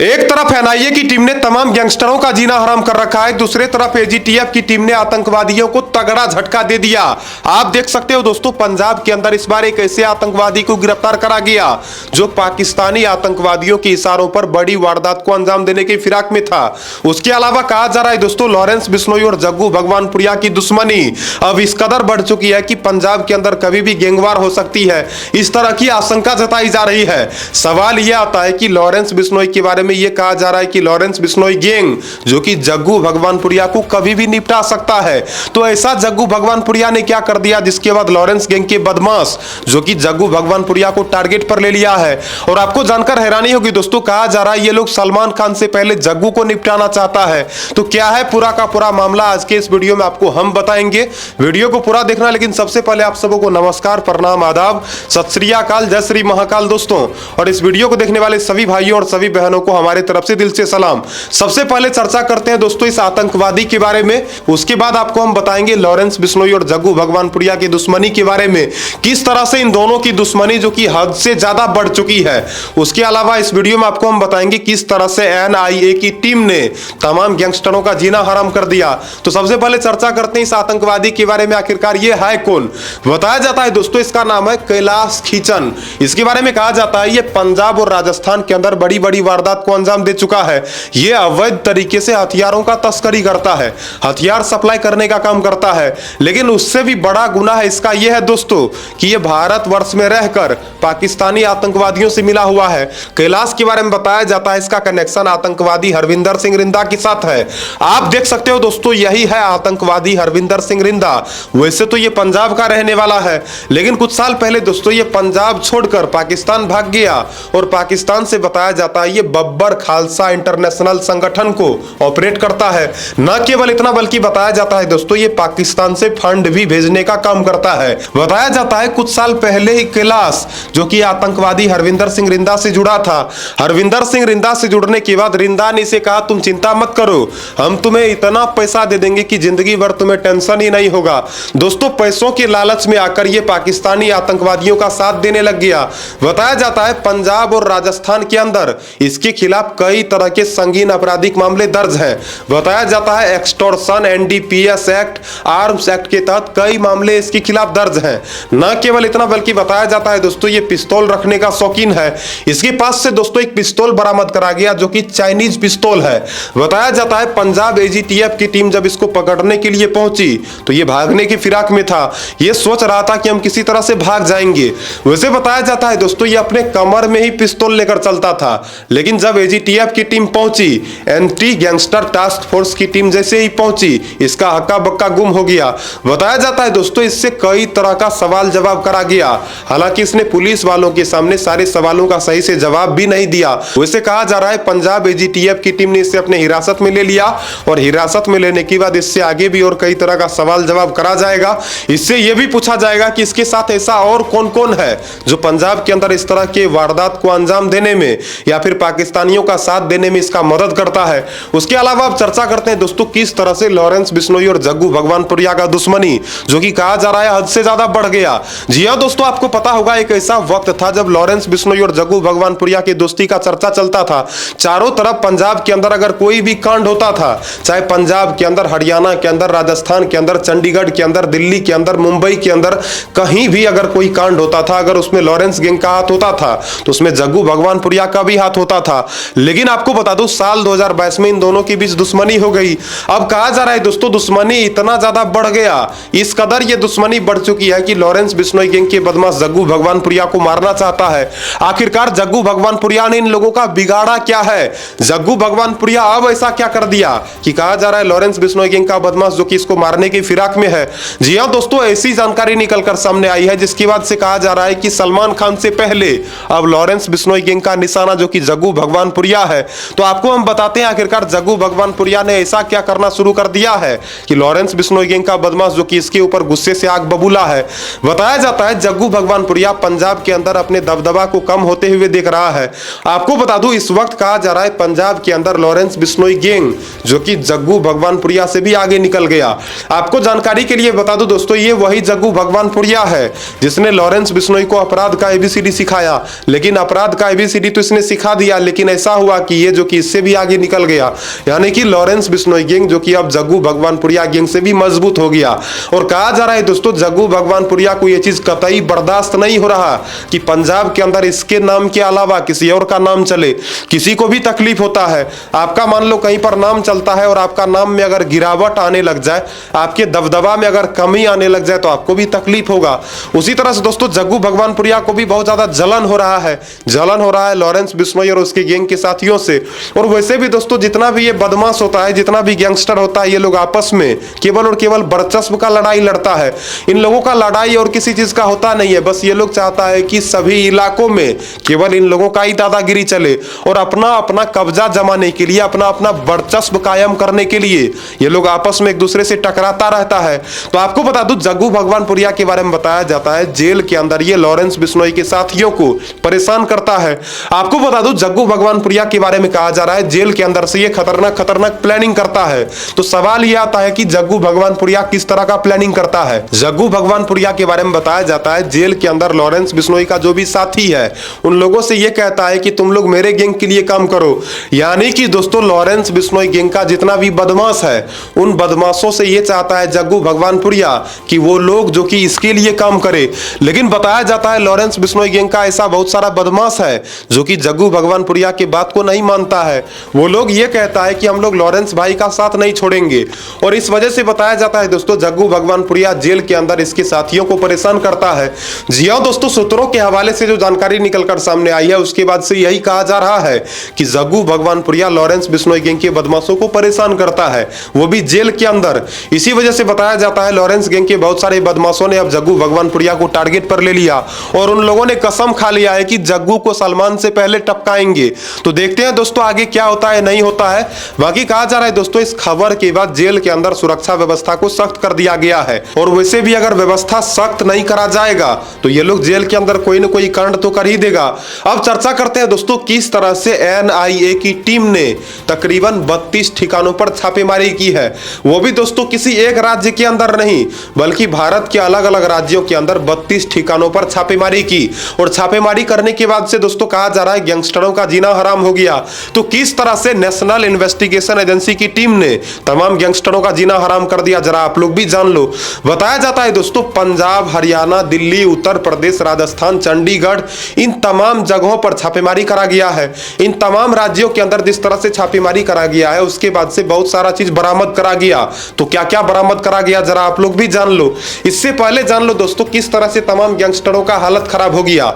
एक तरफ एनआईए की टीम ने तमाम गैंगस्टरों का जीना हराम कर रखा है, दूसरे तरफ एजीटीएफ की टीम ने आतंकवादियों को तगड़ा झटका दे दिया। आप देख सकते हो दोस्तों, पंजाब के अंदर इस बार एक ऐसे आतंकवादी को गिरफ्तार करा गया जो पाकिस्तानी आतंकवादियों के इशारों पर बड़ी वारदात को अंजाम देने की फिराक में था। उसके अलावा कहा जा रहा है दोस्तों, लॉरेंस बिश्नोई और जग्गू भगवानपुरिया की दुश्मनी अब इस कदर बढ़ चुकी है कि पंजाब के अंदर कभी भी गैंगवार हो सकती है, इस तरह की आशंका जताई जा रही है। सवाल यह आता है कि लॉरेंस बिश्नोई के बारे में ये कहा जा रहा है कि लॉरेंस बिश्नोई गैंग जो कि जग्गू भगवानपुरिया को कभी भी निपटा सकता है। तो ऐसा जग्गू भगवानपुरिया ने क्या कर दिया जिसके बाद लॉरेंस गैंग के बदमाश जो कि जग्गू भगवानपुरिया को टारगेट पर ले लिया है। और आपको जानकर हैरानी होगी दोस्तों, कहा जा रहा है ये लोग सलमान खान से पहले जग्गू को निपटाना चाहता है। तो क्या है पूरा का पूरा मामला, आज के इस वीडियो में आपको हम बताएंगे। वीडियो को पूरा देखना, लेकिन सबसे पहले आप सबों को नमस्कार, प्रणाम, आदाब, सत श्री अकाल, जय श्री महाकाल दोस्तों। और इस वीडियो को देखने वाले सभी भाइयों और सभी बहनों को हमारे तरफ से दिल से सलाम। सबसे पहले चर्चा करते हैं दोस्तों इस आतंकवादी के बारे में, उसके बाद आपको हम बताएंगे लॉरेंस बिश्नोई और जग्गू भगवानपुरिया की दुश्मनी के बारे में, किस तरह से इन दोनों की दुश्मनी जो कि हद से ज्यादा बढ़ चुकी है। उसके अलावा इस वीडियो में आपको हम बताएंगे किस तरह से एनआईए की टीम ने तमाम गैंगस्टरों का जीना हराम कर दिया। तो सबसे पहले चर्चा करते हैं इस आतंकवादी के बारे में, आखिरकार ये है कौन। बताया जाता है दोस्तों इसका नाम है कैलाश खीचन। इसके बारे में कहा जाता है ये पंजाब और राजस्थान के अंदर बड़ी बड़ी वारदात को अंजाम दे चुका है। ये अवैध तरीके से हथियारों का तस्करी करता है, हथियार सप्लाई करने का काम करता है। लेकिन उससे भी बड़ा गुनाह इसका यह है दोस्तों कि ये भारतवर्ष में रहकर पाकिस्तानी आतंकवादियों से मिला हुआ है। कैलाश के बारे में बताया जाता है इसका कनेक्शन आतंकवादी हरविंदर सिंह रिंदा के साथ है। आप देख सकते हो दोस्तों, यही है आतंकवादी हरविंदर सिंह रिंदा। वैसे तो ये पंजाब का रहने वाला है, लेकिन कुछ साल पहले दोस्तों ये पंजाब छोड़कर पाकिस्तान भाग गया और पाकिस्तान से बताया जाता है ये बब्बर खालसा इंटरनेशनल संगठन को ऑपरेट करता है। न केवल इतना बल्कि बताया जाता है दोस्तों ये पाकिस्तान से फंड भी भेजने का काम करता है। बताया जाता है कुछ साल पहले ही कैलाश जो कि आतंकवादी हरविंदर सिंह रिंदा से जुड़ा था। हरविंदर सिंह रिंदा से जुड़ने के बाद रिंदा ने इसे कहा तुम चिंता मत करो, हम तुम्हें इतना पैसा दे देंगे कि जिंदगी भर तुम्हें टेंशन ही नहीं होगा। दोस्तों पैसों के लालच में आकर ये पाकिस्तानी आतंकवादियों का साथ देने लग गया। बताया जाता है पंजाब और राजस्थान के अंदर इसके खिलाफ कई तरह के संगीन आपराधिक मामले दर्ज हैं। बताया जाता है extortion, NDPS act, arms act के तहत कई मामले इसके खिलाफ दर्ज हैं। न केवल इतना बल्कि बताया जाता है दोस्तों ये पिस्तौल रखने का शौकीन है। इसके पास से दोस्तों एक पिस्तौल बरामद करा गया जो कि चाइनीज पिस्तौल है। बताया जाता है पंजाब एजीटीएफ की टीम जब इसको पकड़ने के लिए पहुंची तो ये भागने की फिराक में था। ये सोच रहा था कि हम किसी तरह से भाग जाएंगे। वैसे बताया जाता है दोस्तों ये अपने कमर में ही पिस्तौल लेकर चलता था, लेकिन जब एजीटीएफ की टीम पहुंची, एंटी गैंगस्टर टास्क फोर्स की टीम जैसे ही पहुंची, इसका हक्का बक्का गुम हो गया। बताया जाता है दोस्तों इससे कई तरह का सवाल जवाब करा गया, हालांकि इसने पुलिस वालों के सामने सारे सवालों का सही से जवाब भी नहीं दिया। वैसे कहा जा रहा है पंजाब एजीटीएफ की टीम ने इसे अपने हिरासत में ले लिया और हिरासत में लेने के बाद इससे आगे भी और कई तरह का सवाल जवाब करा जाएगा। इससे यह भी पूछा जाएगा कि इसके साथ ऐसा और कौन कौन है जो पंजाब के अंदर इस तरह के वारदात को अंजाम देने में या फिर पाकिस्तानियों का साथ देने में इसका मदद करता है। उसके अलावा अब चर्चा करते हैं दोस्तों किस तरह से लॉरेंस बिश्नोई और जग्गू भगवानपुरिया का दुश्मनी जो कि कहा जा रहा है हद से ज्यादा बढ़ गया। जी हां दोस्तों, आपको पता होगा एक ऐसा वक्त था जब लॉरेंस बिश्नोई और जग्गू भगवानपुरिया की दोस्ती का चर्चा चलता था। चारों तरफ पंजाब के अंदर अगर कोई भी कांड होता था, चाहे पंजाब के अंदर, हरियाणा के अंदर, राजस्थान के अंदर, चंडीगढ़ के अंदर, दिल्ली के अंदर, मुंबई के अंदर, कहीं भी अगर कोई कांड होता था, अगर उसमें लॉरेंस गैंग का हाथ होता था तो उसमें जग्गू भगवानपुरिया का भी हाथ होता था। लेकिन आपको बता दूं साल 2022 में इन दोनों के बीच दुश्मनी हो गई। अब कहा जा रहा है दोस्तों दुश्मनी इतना ज्यादा बढ़ गया, इस कदर ये दुश्मनी बढ़ चुकी है कि लॉरेंस बिश्नोई गैंग के बदमाश जग्गू भगवानपुरिया को मारना चाहता है। आखिरकार जग्गू भगवानपुरिया ने इन लोगों का बिगाड़ा क्या है? जग्गू भगवानपुरिया अब ऐसा क्या कर दिया कि कहा जा रहा है लॉरेंस बिश्नोई गैंग का बदमाश जो कि इसको मारने की फिराक में है। जी हां दोस्तों, ऐसी जानकारी निकलकर सामने आई है जिसके बाद से कहा जा रहा है कि सलमान खान से पहले अब लॉरेंस बिश्नोई गैंग का निशाना जो कि जग्गू भगवानपुरिया है। तो आपको हम बताते हैं आखिरकार जग्गू भगवानपुरिया ने ऐसा क्या करना शुरू कर दिया है कि लॉरेंस बिश्नोई गैंग का बदमाश जो कि इसके ऊपर गुस्से से आग बबूला है। बताया जाता है जग्गू भगवानपुरिया पंजाब के अंदर अपने दबदबा को कम होते हुए देख रहा है। आपको बता दूं इस वक्त कहा जा रहा है पंजाब के अंदर लॉरेंस बिश्नोई गैंग जो कि जग्गू भगवानपुरिया से भी आगे निकल गया। आपको जानकारी के लिए बता दूं दोस्तों ये वही जग्गू भगवानपुरिया है जिसने लॉरेंस बिश्नोई को अपराध का एबीसीडी सिखाया। लेकिन अपराध का एबीसीडी तो इसने सिखा दिया, लेकिन ऐसा हुआ कि ये जो कि इससे भी आगे निकल गया, यानी कि लॉरेंस बिश्नोई गैंग जो कि अब जग्गू भगवानपुरिया गैंग से भी मजबूत हो गया। और कहा जा रहा है दोस्तों जग्गू भगवानपुरिया को ये चीज कतई बर्दाश्त नहीं हो रहा कि पंजाब के अंदर इसके नाम के अलावा किसी और का नाम चले। किसी को भी तकलीफ होता है, आपका मान लो कहीं पर नाम चलता है और आपका नाम में अगर गिरावट आने लग जाए, आपके दबदबा में अगर कमी आने लग जाए तो आपको भी तकलीफ होगा। उसी तरह से दोस्तों जग्गू भगवानपुरिया को भी बहुत ज्यादा जलन हो रहा है लॉरेंस बिश्नोई और उसके गैंग के साथियों से। और वैसे भी दोस्तों जितना भी ये बदमाश होता है, जितना भी गैंगस्टर होता है, ये लोग आपस में केवल और केवल वर्चस्व का लड़ाई लड़ता है। इन लोगों का लड़ाई और किसी चीज का होता नहीं है, बस ये लोग चाहता है कि सभी इलाकों में केवल इन लोगों का ही दादागिरी चले और अपना अपना कब्जा जमाने के लिए, अपना अपना वर्चस्व कायम करने के लिए ये लोग आपस में एक दूसरे से टकराता रहता है। तो आपको बता दूं जग्गू भगवानपुरिया के बारे में बताया जाता है जेल के अंदर ये लॉरेंस बिश्नोई के साथियों को परेशान करता है। आपको बता दूं जग्गू भगवानपुरिया के बारे में कहा जा रहा है जेल के अंदर से ये खतरनाक प्लानिंग करता है। तो सवाल ये आता है कि जग्गू भगवानपुरिया किस तरह का प्लानिंग करता है। जग्गू भगवानपुरिया के बारे में बताया जाता है जेल के अंदर लॉरेंस बिश्नोई का जो भी साथी है उन लोगों से ये कहता है कि तुम लोग मेरे गैंग के लिए काम करो। यानी कि दोस्तों लॉरेंस बिश्नोई गैंग का जितना भी बदमाश है उन बदमाशों से ये चाहता है जग्गू भगवानपुरिया कि वो लोग जो कि इसके लिए काम करे। लेकिन बताया जाता है लॉरेंस बिश्नोई गैंग का ऐसा बहुत सारा बदमाश है जो कि जग्गू भगवानपुरिया की बात को नहीं मानता है। वो लोग ये कहता है कि हम लोग लॉरेंस भाई का साथ नहीं छोड़ेंगे। और इस वजह से बताया जाता है दोस्तों जग्गू भगवानपुरिया जेल के अंदर इसके साथियों को परेशान करता है। जी हां दोस्तों, सूत्रों के हवाले से जो जानकारी निकलकर सामने आई है उसके बाद से यही कहा जा रहा है कि जग्गू भगवानपुरिया लॉरेंस बिश्नोई गैंग के बदमाशों को परेशान करता है, वो भी जेल के अंदर। इसी वजह से बताया जाता है लॉरेंस गैंग के बहुत सारे बदमाशों ने अब जग्गू भगवानपुरिया को टारगेट पर ले लिया और उन लोगों ने कसम खा लिया है कि जग्गू को सलमान से पहले टपकाएंगे। तो देखते हैं दोस्तों आगे क्या होता है नहीं होता है। बाकी कहा जा रहा है दोस्तों इस खबर के बाद जेल के अंदर सुरक्षा व्यवस्था को सख्त कर दिया गया है। और वैसे भी अगर व्यवस्था सख्त नहीं करा जाएगा तो ये लोग जेल के अंदर कोई ना कोई कांड तो कर ही देगा। अब चर्चा करते हैं दोस्तों किस तरह से एनआईए की टीम ने तकरीबन 32 ठिकानों पर छापेमारी की है। वो भी दोस्तों किसी एक राज्य के अंदर नहीं बल्कि भारत के अलग अलग राज्यों के अंदर 32 ठिकानों पर छापेमारी की। और छापेमारी करने के बाद से दोस्तों कहा जा रहा है गैंगस्टरों का जीना हराम हो गया। तो किस तरह से नेशनल इन्वेस्टिगेशन एजेंसी की टीम ने तमाम गैंगस्टरों का जीना हराम कर दिया जरा आप लोग भी जान लो। बताया जाता है दोस्तों पंजाब, हरियाणा, दिल्ली, उत्तर प्रदेश, राजस्थान, चंडीगढ़, इन तमाम जगहों पर छापेमारी करा गया है। इन तमाम राज्यों के अंदर जिस तरह से छापेमारी करा गया है उसके बाद से बहुत सारा चीज बरामद करा गया। तो क्या क्या बरामद करा गया जरा आप लोग भी जान लो। इससे पहले जान लो दोस्तों किस तरह से तमाम गैंगस्टरों का हालत खराब हो गया।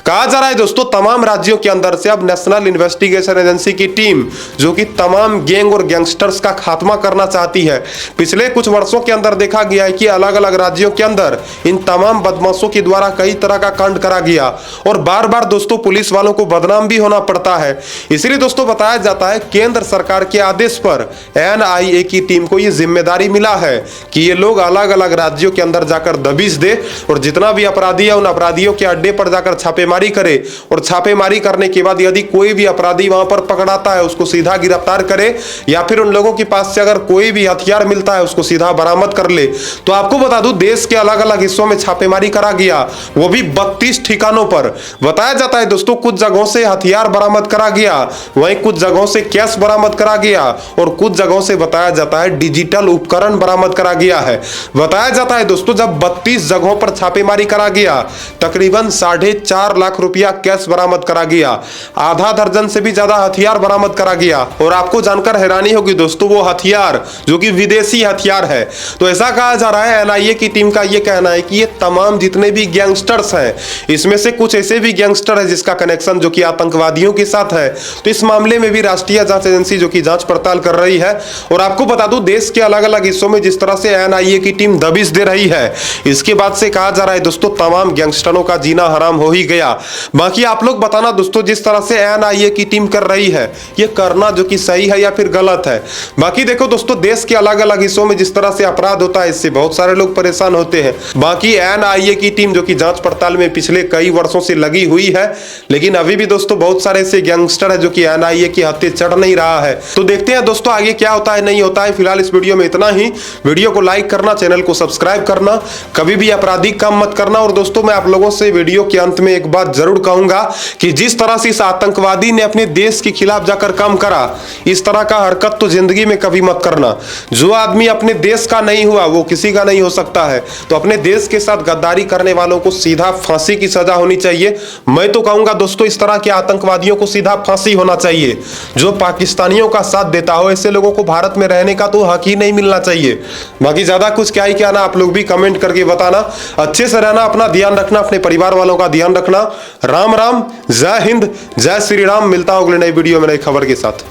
कहा जा रहा है दोस्तों तमाम राज्यों के अंदर से अब नेशनल इन्वेस्टिगेशन एजेंसी की टीम जो कि तमाम गैंग और गैंगस्टर्स का खात्मा करना चाहती है। पिछले कुछ वर्षों के अंदर देखा गया है कि अलग अलग राज्यों के अंदर इन तमाम बदमाशों के द्वारा कई तरह का कांड करा गया और बार बार दोस्तों पुलिस वालों को बदनाम भी होना पड़ता है। इसलिए दोस्तों बताया जाता है केंद्र सरकार के आदेश पर एनआईए की टीम को यह जिम्मेदारी मिला है कि ये लोग अलग अलग राज्यों के अंदर जाकर दबिश दे और जितना भी अपराधी है उन अपराधियों के अड्डे पर जाकर छापेमारी करे और छापेमारी करने के बाद यदि कोई भी अपराधी वहां पर पकड़ाता है उसको सीधा गिरफ्तार करे या फिर उन लोगों के पास से अगर कोई भी हथियार मिलता है उसको सीधा बरामद कर ले। तो आपको बता दूं देश के अलग अलग हिस्सों में छापेमारी करा गया, वो भी 32 ठिकानों पर। बताया जाता है दोस्तों कुछ जगहों से हथियार बरामद करा गया, वहीं कुछ जगहों से कैश बरामद करा गया और कुछ जगहों से बताया जाता है डिजिटल उपकरण बरामद करा गया है। बताया जाता है दोस्तों जब 32 जगहों पर छापेमारी करा गया तकरीबन 4.5 लाख रुपया कैश बरामद करा गया, आधा दर्जन से भी ज्यादा हथियार बरामद करा गया। और आपको जानकर हैरानी होगी दोस्तों वो हथियार जो कि विदेशी हथियार है। तो ऐसा कहा जा रहा है एनआईए की टीम का ये कहना है कि ये तमाम जितने भी गैंगस्टर्स हैं इसमें से कुछ ऐसे भी गैंगस्टर है जिसका कनेक्शन जो कि आतंकवादियों के साथ है। तो इस मामले में भी राष्ट्रीय जांच एजेंसी जो कि जांच पड़ताल कर रही है। और आपको बता दूं देश के अलग अलग हिस्सों में जिस तरह से एनआईए की टीम दबिश दे रही है इसके बाद से कहा जा रहा है दोस्तों तमाम गैंगस्टरों का जीना हराम हो ही गया। बाकी आप लोग बताना दोस्तों जिस तरह से एनआईए की टीम कर रही है ये करना जो कि सही है या फिर गलत है। बाकी देखो दोस्तों देश के अलग अलग हिस्सों में जिस तरह से अपराध होता है इससे बहुत सारे लोग परेशान होते हैं। बाकी एनआईए की टीम जो कि जांच पड़ताल में पिछले कई वर्षों से लगी हुई है लेकिन अभी भी दोस्तों बहुत सारे ऐसे गैंगस्टर है जो कि एनआईए की हत्या चढ़ नहीं रहा है। तो देखते हैं दोस्तों आगे क्या होता है नहीं होता है। फिलहाल इस वीडियो में इतना ही। वीडियो को लाइक करना, चैनल को सब्सक्राइब करना, कभी भी आपराधिक काम मत करना। और दोस्तों मैं आप लोगों से वीडियो के अंत में एक बात जरूर कहूंगा कि जिस तरह से इस आतंकवादी आतंकवादी ने अपने देश के खिलाफ जाकर काम करा, इस तरह का हरकत तो जिंदगी में कभी मत करना। जो आदमी अपने देश का नहीं हुआ वो किसी का नहीं हो सकता है। तो अपने देश के साथ गद्दारी करने वालों को सीधा फांसी की सजा होनी चाहिए। मैं तो कहूंगा दोस्तों, इस तरह के आतंकवादियों को सीधा फांसी होना चाहिए। जो पाकिस्तानियों का साथ देता हो, ऐसे लोगों को भारत में रहने का तो हक ही नहीं मिलना चाहिए। बाकी ज्यादा कुछ क्या ही कहना, आप लोग भी कमेंट करके बताना। अच्छे से रहना, अपना ध्यान रखना, अपने परिवार वालों का ध्यान रखना। राम राम, जय हिंद, जय श्री राम। मिलता हूं अगले नई वीडियो में नई खबर के साथ।